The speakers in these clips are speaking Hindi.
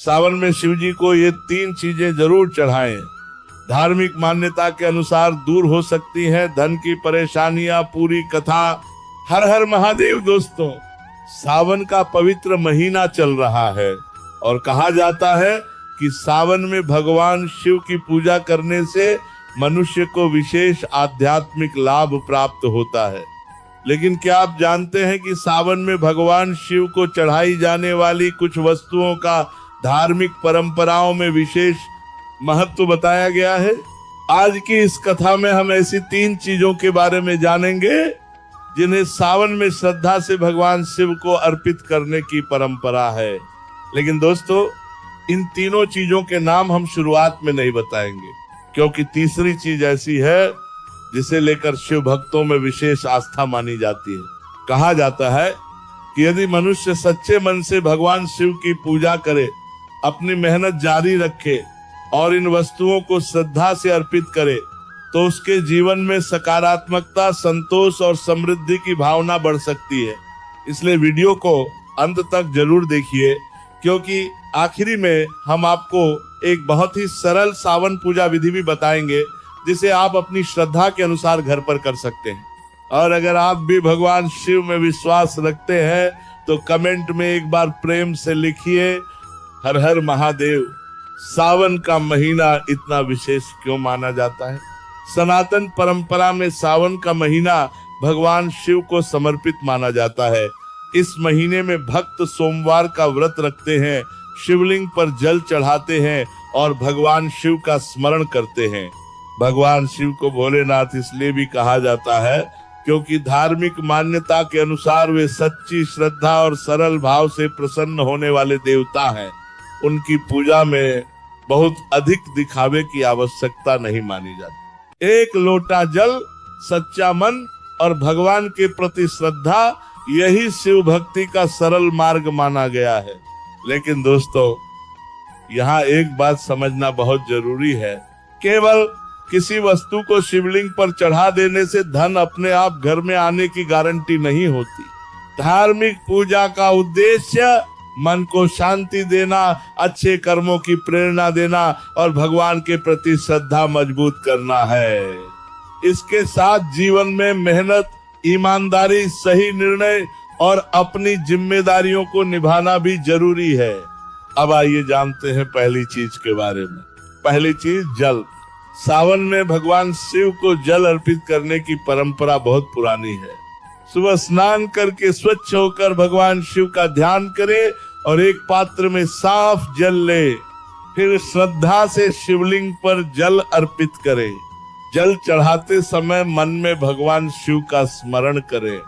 सावन में शिव जी को ये 3 चीजें जरूर चढ़ाएं। धार्मिक मान्यता के अनुसार दूर हो सकती है धन की परेशानियां। पूरी कथा। हर हर महादेव। दोस्तों, सावन का पवित्र महीना चल रहा है और कहा जाता है कि सावन में भगवान शिव की पूजा करने से मनुष्य को विशेष आध्यात्मिक लाभ प्राप्त होता है। लेकिन क्या आप जानते हैं कि सावन में भगवान शिव को चढ़ाई जाने वाली कुछ वस्तुओं का धार्मिक परंपराओं में विशेष महत्व बताया गया है? आज की इस कथा में हम ऐसी 3 चीजों के बारे में जानेंगे जिन्हें सावन में श्रद्धा से भगवान शिव को अर्पित करने की परंपरा है। लेकिन दोस्तों, इन तीनों चीजों के नाम हम शुरुआत में नहीं बताएंगे, क्योंकि तीसरी चीज ऐसी है जिसे लेकर शिव भक्तों में विशेष आस्था मानी जाती है। कहा जाता है कि यदि मनुष्य सच्चे मन से भगवान शिव की पूजा करे, अपनी मेहनत जारी रखे और इन वस्तुओं को श्रद्धा से अर्पित करे, तो उसके जीवन में सकारात्मकता, संतोष और समृद्धि की भावना बढ़ सकती है। इसलिए वीडियो को अंत तक जरूर देखिए, क्योंकि आखिरी में हम आपको एक बहुत ही सरल सावन पूजा विधि भी बताएंगे, जिसे आप अपनी श्रद्धा के अनुसार घर पर कर सकते हैं। और अगर आप भी भगवान शिव में विश्वास रखते हैं तो कमेंट में एक बार प्रेम से लिखिए, हर हर महादेव। सावन का महीना इतना विशेष क्यों माना जाता है? सनातन परंपरा में सावन का महीना भगवान शिव को समर्पित माना जाता है। इस महीने में भक्त सोमवार का व्रत रखते हैं, शिवलिंग पर जल चढ़ाते हैं और भगवान शिव का स्मरण करते हैं। भगवान शिव को भोलेनाथ इसलिए भी कहा जाता है क्योंकि धार्मिक मान्यता के अनुसार वे सच्ची श्रद्धा और सरल भाव से प्रसन्न होने वाले देवता हैं। उनकी पूजा में बहुत अधिक दिखावे की आवश्यकता नहीं मानी जाती। एक लोटा जल, सच्चा मन और भगवान के प्रति श्रद्धा, यही शिव भक्ति का सरल मार्ग माना गया है। लेकिन दोस्तों, यहाँ एक बात समझना बहुत जरूरी है। केवल किसी वस्तु को शिवलिंग पर चढ़ा देने से धन अपने आप घर में आने की गारंटी नहीं होती। धार्मिक पूजा का उद्देश्य मन को शांति देना, अच्छे कर्मों की प्रेरणा देना और भगवान के प्रति श्रद्धा मजबूत करना है। इसके साथ जीवन में मेहनत, ईमानदारी, सही निर्णय और अपनी जिम्मेदारियों को निभाना भी जरूरी है। अब आइए जानते हैं पहली चीज के बारे में। पहली चीज, जल। सावन में भगवान शिव को जल अर्पित करने की परंपरा बहुत पुरानी है। सुबह स्नान करके स्वच्छ होकर भगवान शिव का ध्यान करें और एक पात्र में साफ जल ले, फिर श्रद्धा से शिवलिंग पर जल अर्पित करें। जल चढ़ाते समय मन में भगवान शिव का स्मरण करें।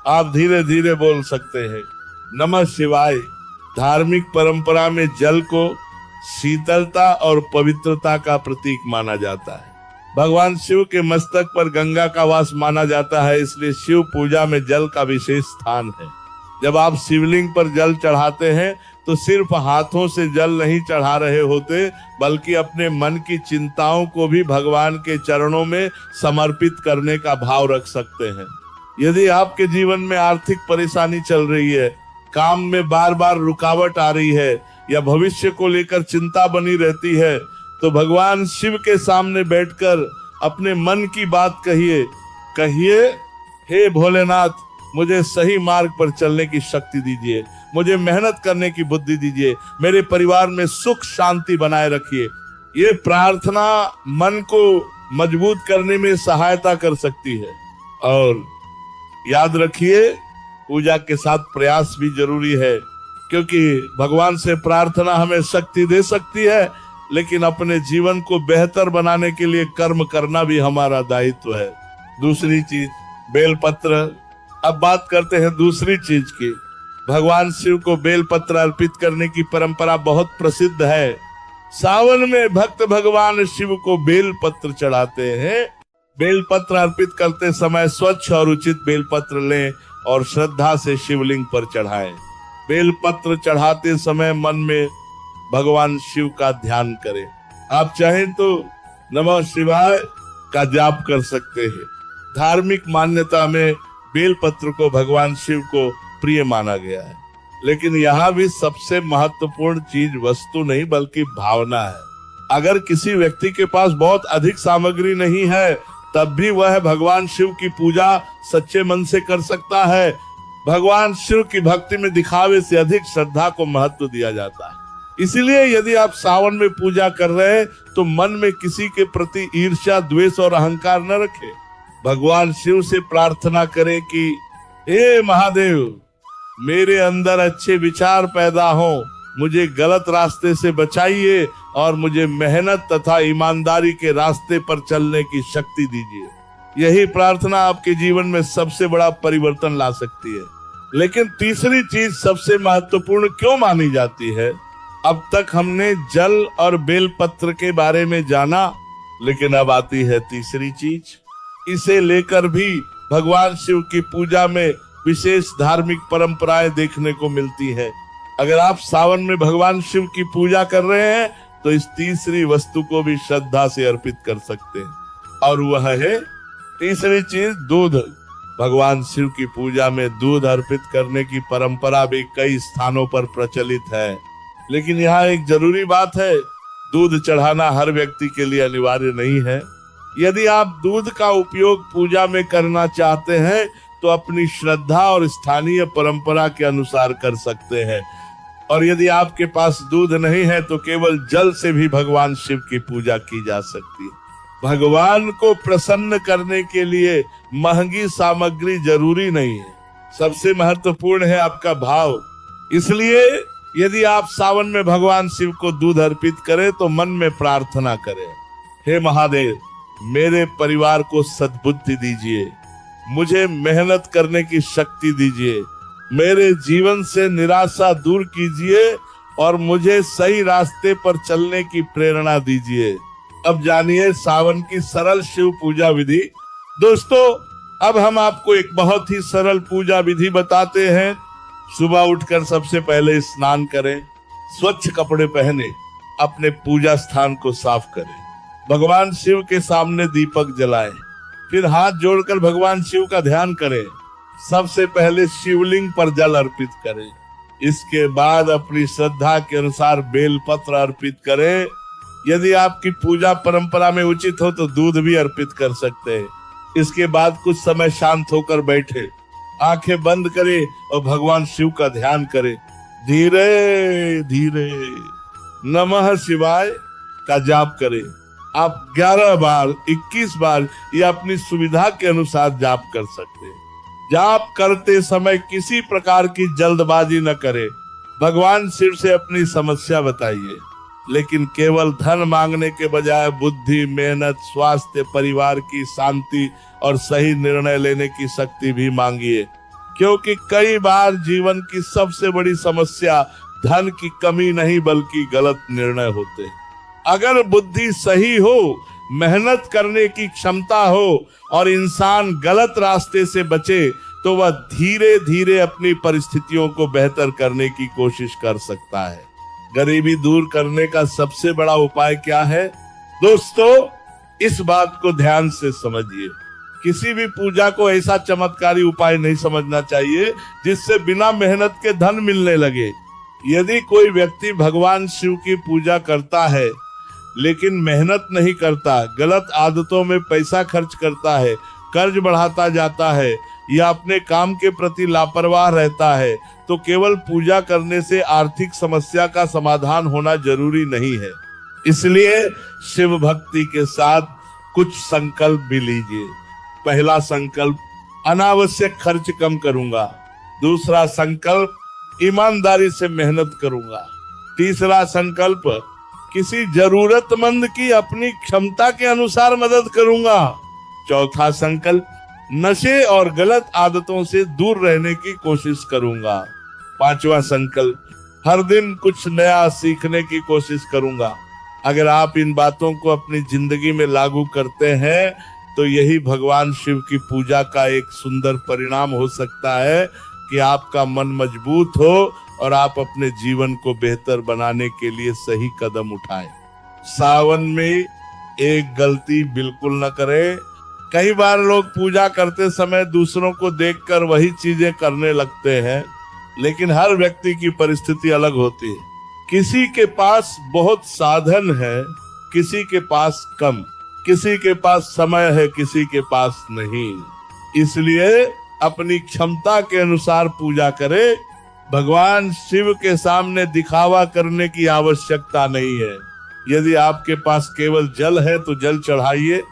आप धीरे धीरे बोल सकते हैं, नमः शिवाय। धार्मिक परंपरा में जल को शीतलता और पवित्रता का प्रतीक माना जाता है। भगवान शिव के मस्तक पर गंगा का वास माना जाता है, इसलिए शिव पूजा में जल का विशेष स्थान है। जब आप शिवलिंग पर जल चढ़ाते हैं तो सिर्फ हाथों से जल नहीं चढ़ा रहे होते, बल्कि अपने मन की चिंताओं को भी भगवान के चरणों में समर्पित करने का भाव रख सकते हैं। यदि आपके जीवन में आर्थिक परेशानी चल रही है, काम में बार बार रुकावट आ रही है या भविष्य को लेकर चिंता बनी रहती है, तो भगवान शिव के सामने बैठकर अपने मन की बात कहिए, हे भोलेनाथ, मुझे सही मार्ग पर चलने की शक्ति दीजिए, मुझे मेहनत करने की बुद्धि दीजिए, मेरे परिवार में सुख शांति बनाए रखिए। ये प्रार्थना मन को मजबूत करने में सहायता कर सकती है। और याद रखिए, पूजा के साथ प्रयास भी जरूरी है, क्योंकि भगवान से प्रार्थना हमें शक्ति दे सकती है, लेकिन अपने जीवन को बेहतर बनाने के लिए कर्म करना भी हमारा दायित्व है। दूसरी चीज, बेलपत्र। अब बात करते हैं दूसरी चीज की। भगवान शिव को बेलपत्र अर्पित करने की परंपरा बहुत प्रसिद्ध है। सावन में भक्त भगवान शिव को बेलपत्र चढ़ाते हैं। बेलपत्र अर्पित करते समय स्वच्छ और उचित बेलपत्र लें और श्रद्धा से शिवलिंग पर चढ़ाएं। बेलपत्र चढ़ाते समय मन में भगवान शिव का ध्यान करें। आप चाहें तो नमः शिवाय का जाप कर सकते हैं। धार्मिक मान्यता में बेलपत्र को भगवान शिव को प्रिय माना गया है। लेकिन यहाँ भी सबसे महत्वपूर्ण चीज वस्तु नहीं बल्कि भावना है। अगर किसी व्यक्ति के पास बहुत अधिक सामग्री नहीं है तब भी वह भगवान शिव की पूजा सच्चे मन से कर सकता है। भगवान शिव की भक्ति में दिखावे से अधिक श्रद्धा को महत्व दिया जाता है। इसीलिए यदि आप सावन में पूजा कर रहे हैं तो मन में किसी के प्रति ईर्ष्या, द्वेष और अहंकार न रखें। भगवान शिव से प्रार्थना करें कि हे महादेव, मेरे अंदर अच्छे विचार पैदा हो, मुझे गलत रास्ते से बचाइए और मुझे मेहनत तथा ईमानदारी के रास्ते पर चलने की शक्ति दीजिए। यही प्रार्थना आपके जीवन में सबसे बड़ा परिवर्तन ला सकती है। लेकिन तीसरी चीज सबसे महत्वपूर्ण क्यों मानी जाती है? अब तक हमने जल और बेलपत्र के बारे में जाना, लेकिन अब आती है तीसरी चीज। इसे लेकर भी भगवान शिव की पूजा में विशेष धार्मिक परंपराएं देखने को मिलती है। अगर आप सावन में भगवान शिव की पूजा कर रहे हैं तो इस तीसरी वस्तु को भी श्रद्धा से अर्पित कर सकते हैं, और वह है तीसरी चीज दूध। भगवान शिव की पूजा में दूध अर्पित करने की परंपरा भी कई स्थानों पर प्रचलित है। लेकिन यहाँ एक जरूरी बात है, दूध चढ़ाना हर व्यक्ति के लिए अनिवार्य नहीं है। यदि आप दूध का उपयोग पूजा में करना चाहते हैं तो अपनी श्रद्धा और स्थानीय परंपरा के अनुसार कर सकते हैं, और यदि आपके पास दूध नहीं है तो केवल जल से भी भगवान शिव की पूजा की जा सकती है। भगवान को प्रसन्न करने के लिए महंगी सामग्री जरूरी नहीं है, सबसे महत्वपूर्ण है आपका भाव। इसलिए यदि आप सावन में भगवान शिव को दूध अर्पित करें तो मन में प्रार्थना करें, हे महादेव, मेरे परिवार को सद्बुद्धि दीजिए, मुझे मेहनत करने की शक्ति दीजिए, मेरे जीवन से निराशा दूर कीजिए और मुझे सही रास्ते पर चलने की प्रेरणा दीजिए। अब जानिए सावन की सरल शिव पूजा विधि। दोस्तों, अब हम आपको एक बहुत ही सरल पूजा विधि बताते हैं। सुबह उठकर सबसे पहले स्नान करें, स्वच्छ कपड़े पहने, अपने पूजा स्थान को साफ करें, भगवान शिव के सामने दीपक जलाएं, फिर हाथ जोड़कर भगवान शिव का ध्यान करें। सबसे पहले शिवलिंग पर जल अर्पित करें। इसके बाद अपनी श्रद्धा के अनुसार बेलपत्र अर्पित करें। यदि आपकी पूजा परंपरा में उचित हो तो दूध भी अर्पित कर सकते हैं। इसके बाद कुछ समय शांत होकर बैठे, आंखें बंद करें और भगवान शिव का ध्यान करें। धीरे धीरे नमः शिवाय का जाप करें। आप 11 बार, 21 बार या अपनी सुविधा के अनुसार जाप कर सकते हैं। जाप करते समय किसी प्रकार की जल्दबाजी न करें। भगवान शिव से अपनी समस्या बताइए, लेकिन केवल धन मांगने के बजाय बुद्धि, मेहनत, स्वास्थ्य, परिवार की शांति और सही निर्णय लेने की शक्ति भी मांगिए, क्योंकि कई बार जीवन की सबसे बड़ी समस्या धन की कमी नहीं बल्कि गलत निर्णय होते हैं। अगर बुद्धि सही हो, मेहनत करने की क्षमता हो और इंसान गलत रास्ते से बचे तो वह धीरे धीरे अपनी परिस्थितियों को बेहतर करने की कोशिश कर सकता है। गरीबी दूर करने का सबसे बड़ा उपाय क्या है? दोस्तों, इस बात को ध्यान से समझिए। किसी भी पूजा को ऐसा चमत्कारी उपाय नहीं समझना चाहिए जिससे बिना मेहनत के धन मिलने लगे। यदि कोई व्यक्ति भगवान शिव की पूजा करता है लेकिन मेहनत नहीं करता, गलत आदतों में पैसा खर्च करता है, कर्ज बढ़ाता जाता है या अपने काम के प्रति लापरवाह रहता है, तो केवल पूजा करने से आर्थिक समस्या का समाधान होना जरूरी नहीं है। इसलिए शिव भक्ति के साथ कुछ संकल्प भी लीजिए। पहला संकल्प, अनावश्यक खर्च कम करूंगा। दूसरा संकल्प, ईमानदारी से मेहनत करूंगा। तीसरा संकल्प, किसी जरूरतमंद की अपनी क्षमता के अनुसार मदद करूंगा। चौथा संकल्प, नशे और गलत आदतों से दूर रहने की कोशिश करूंगा। पांचवा संकल्प, हर दिन कुछ नया सीखने की कोशिश करूंगा। अगर आप इन बातों को अपनी जिंदगी में लागू करते हैं तो यही भगवान शिव की पूजा का एक सुंदर परिणाम हो सकता है कि आपका मन मजबूत हो और आप अपने जीवन को बेहतर बनाने के लिए सही कदम उठाएं। सावन में एक गलती बिल्कुल न करें। कई बार लोग पूजा करते समय दूसरों को देखकर वही चीजें करने लगते हैं। लेकिन हर व्यक्ति की परिस्थिति अलग होती है। किसी के पास बहुत साधन है, किसी के पास कम, किसी के पास समय है, किसी के पास नहीं। इसलिए अपनी क्षमता के अनुसार पूजा करे। भगवान शिव के सामने दिखावा करने की आवश्यकता नहीं है। यदि आपके पास केवल जल है तो जल चढ़ाइए,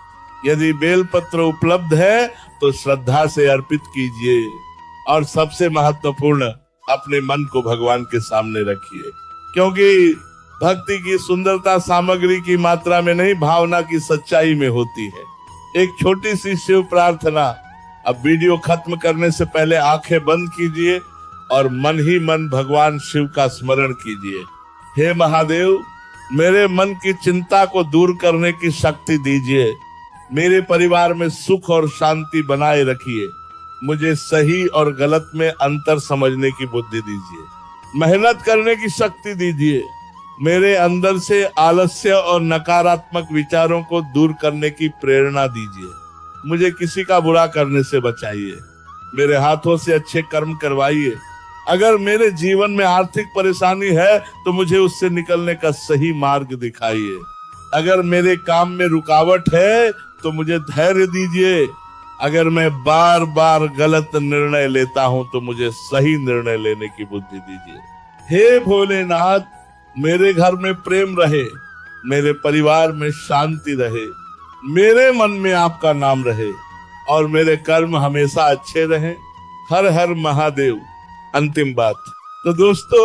यदि बेलपत्र उपलब्ध है तो श्रद्धा से अर्पित कीजिए, और सबसे महत्वपूर्ण अपने मन को भगवान के सामने रखिए, क्योंकि भक्ति की सुंदरता सामग्री की मात्रा में नहीं, भावना की सच्चाई में होती है। एक छोटी सी शिव प्रार्थना। अब वीडियो खत्म करने से पहले आंखें बंद कीजिए और मन ही मन भगवान शिव का स्मरण कीजिए। हे महादेव, मेरे मन की चिंता को दूर करने की शक्ति दीजिए, मेरे परिवार में सुख और शांति बनाए रखिए, मुझे सही और गलत में अंतर समझने की बुद्धि दीजिए, मेहनत करने की शक्ति दीजिए, मेरे अंदर से आलस्य और नकारात्मक विचारों को दूर करने की प्रेरणा दीजिए, मुझे किसी का बुरा करने से बचाइए, मेरे हाथों से अच्छे कर्म करवाइए। अगर मेरे जीवन में आर्थिक परेशानी है तो मुझे उससे निकलने का सही मार्ग दिखाइए। अगर मेरे काम में रुकावट है तो मुझे धैर्य दीजिए। अगर मैं बार बार गलत निर्णय लेता हूं तो मुझे सही निर्णय लेने की बुद्धि दीजिए। हे भोलेनाथ, मेरे घर में प्रेम रहे, मेरे परिवार में शांति रहे, मेरे मन में आपका नाम रहे और मेरे कर्म हमेशा अच्छे रहें। हर हर महादेव। अंतिम बात, तो दोस्तों,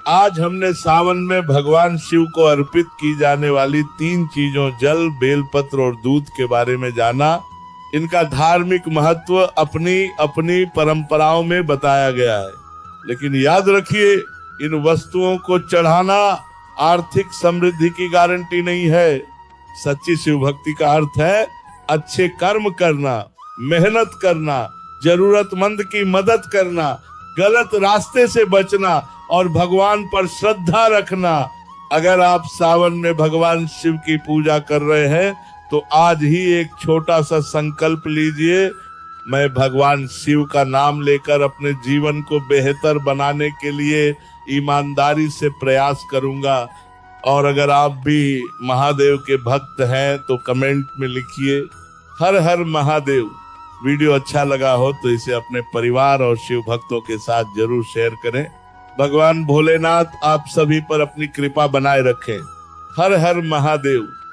आज हमने सावन में भगवान शिव को अर्पित की जाने वाली 3 चीजों जल, बेलपत्र और दूध के बारे में जाना। इनका धार्मिक महत्व अपनी अपनी परंपराओं में बताया गया है, लेकिन याद रखिए, इन वस्तुओं को चढ़ाना आर्थिक समृद्धि की गारंटी नहीं है। सच्ची शिव भक्ति का अर्थ है अच्छे कर्म करना, मेहनत करना, जरूरतमंद की मदद करना, गलत रास्ते से बचना और भगवान पर श्रद्धा रखना। अगर आप सावन में भगवान शिव की पूजा कर रहे हैं तो आज ही एक छोटा सा संकल्प लीजिए, मैं भगवान शिव का नाम लेकर अपने जीवन को बेहतर बनाने के लिए ईमानदारी से प्रयास करूंगा। और अगर आप भी महादेव के भक्त हैं तो कमेंट में लिखिए हर हर महादेव। वीडियो अच्छा लगा हो तो इसे अपने परिवार और शिव भक्तों के साथ जरूर शेयर करें। भगवान भोलेनाथ आप सभी पर अपनी कृपा बनाए रखें। हर हर महादेव।